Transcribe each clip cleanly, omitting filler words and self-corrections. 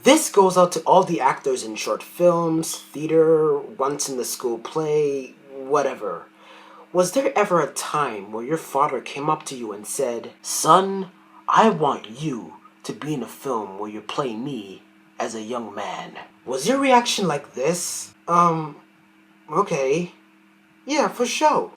This goes out to all the actors in short films, theater, once in the school play, whatever. Was there ever a time where your father came up to you and said, "Son, I want you to be in a film where you play me as a young man"? Was your reaction like this? Okay. Yeah, for sure.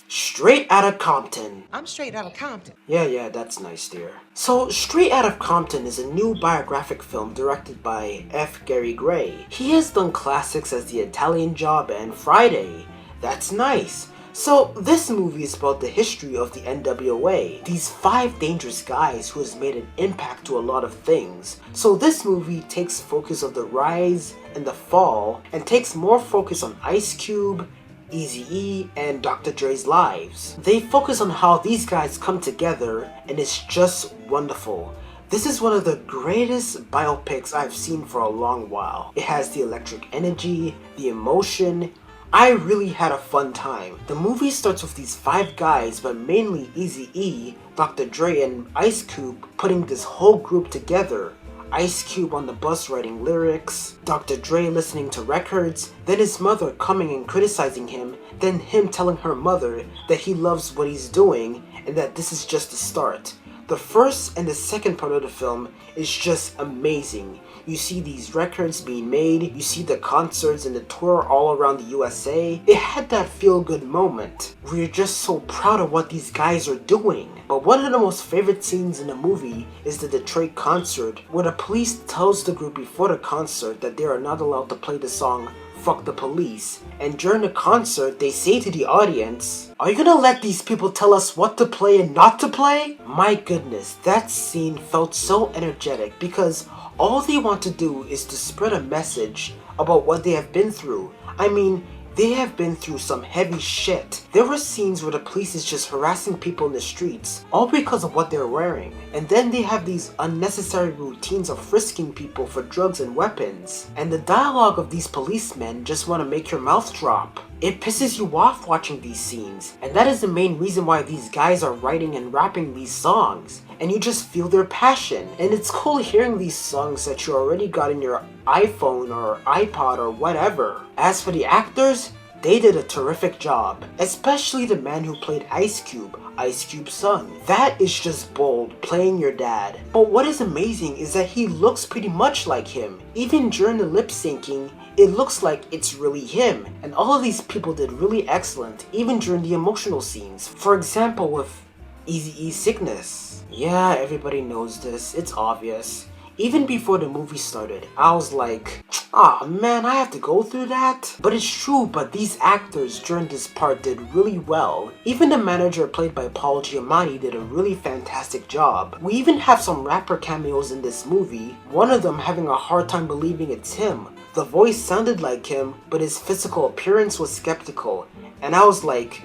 Straight Outta Compton. I'm straight out of Compton. Yeah, that's nice, dear. So, Straight Outta Compton is a new biographic film directed by F. Gary Gray. He has done classics as The Italian Job and Friday. That's nice. So, this movie is about the history of the N.W.A, these 5 dangerous guys who has made an impact to a lot of things. So this movie takes focus of the rise and the fall, and takes more focus on Ice Cube, Eazy-E, and Dr. Dre's lives. They focus on how these guys come together, and it's just wonderful. This is one of the greatest biopics I've seen for a long while. It has the electric energy, the emotion. I really had a fun time. The movie starts with these 5 guys, but mainly Eazy-E, Dr. Dre, and Ice Cube putting this whole group together. Ice Cube on the bus writing lyrics, Dr. Dre listening to records, then his mother coming and criticizing him, then him telling her mother that he loves what he's doing and that this is just the start. The first and the second part of the film is just amazing. You see these records being made, you see the concerts and the tour all around the USA. It had that feel-good moment where you're just so proud of what these guys are doing. But one of the most favorite scenes in the movie is the Detroit concert, where the police tells the group before the concert that they are not allowed to play the song "Fuck the Police," and during the concert they say to the audience, "Are you gonna let these people tell us what to play and not to play?" My goodness, that scene felt so energetic because all they want to do is to spread a message about what they have been through. I mean, they have been through some heavy shit. There were scenes where the police is just harassing people in the streets, all because of what they're wearing. And then they have these unnecessary routines of frisking people for drugs and weapons. And the dialogue of these policemen just want to make your mouth drop. It pisses you off watching these scenes, and that is the main reason why these guys are writing and rapping these songs. And you just feel their passion. And it's cool hearing these songs that you already got in your iPhone or iPod or whatever. As for the actors, they did a terrific job, especially the man who played Ice Cube, Ice Cube's son. That is just bold, playing your dad. But what is amazing is that he looks pretty much like him. Even during the lip syncing, it looks like it's really him. And all of these people did really excellent, even during the emotional scenes. For example, with Eazy-E's sickness. Yeah, everybody knows this, it's obvious. Even before the movie started, I was like, "Aw man, I have to go through that?" But it's true, but these actors during this part did really well. Even the manager played by Paul Giamatti did a really fantastic job. We even have some rapper cameos in this movie, one of them having a hard time believing it's him. The voice sounded like him, but his physical appearance was skeptical. And I was like,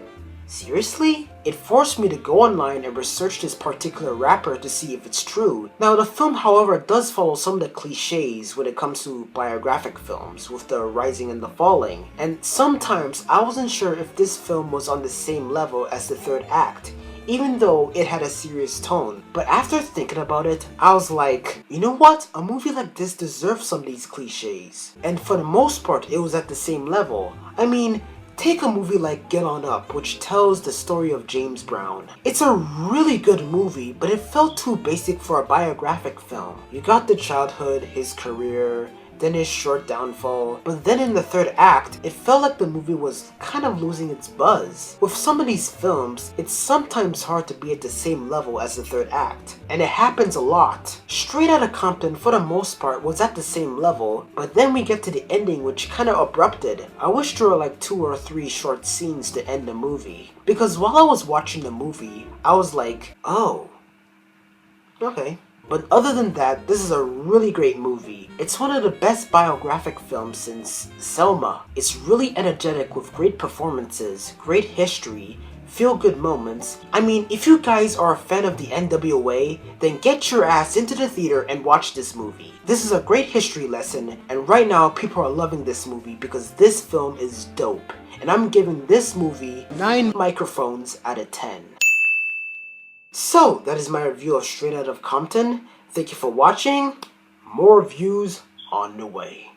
seriously? It forced me to go online and research this particular rapper to see if it's true. Now the film, however, does follow some of the cliches when it comes to biographic films, with the rising and the falling. And sometimes I wasn't sure if this film was on the same level as the third act, even though it had a serious tone. But after thinking about it, I was like, you know what? A movie like this deserves some of these cliches. And for the most part, it was at the same level. I mean, take a movie like Get On Up, which tells the story of James Brown. It's a really good movie, but it felt too basic for a biographic film. You got the childhood, his career, then his short downfall, but then in the third act, it felt like the movie was kind of losing its buzz. With some of these films, it's sometimes hard to be at the same level as the third act, and it happens a lot. Straight Outta Compton, for the most part, was at the same level, but then we get to the ending, which kind of abrupted. I wish there were like 2 or 3 short scenes to end the movie, because while I was watching the movie, I was like, oh, okay. But other than that, this is a really great movie. It's one of the best biographic films since Selma. It's really energetic with great performances, great history, feel-good moments. I mean, if you guys are a fan of the N.W.A, then get your ass into the theater and watch this movie. This is a great history lesson, and right now people are loving this movie because this film is dope. And I'm giving this movie 9 microphones out of 10. So, that is my review of Straight Outta Compton. Thank you for watching. More views on the way.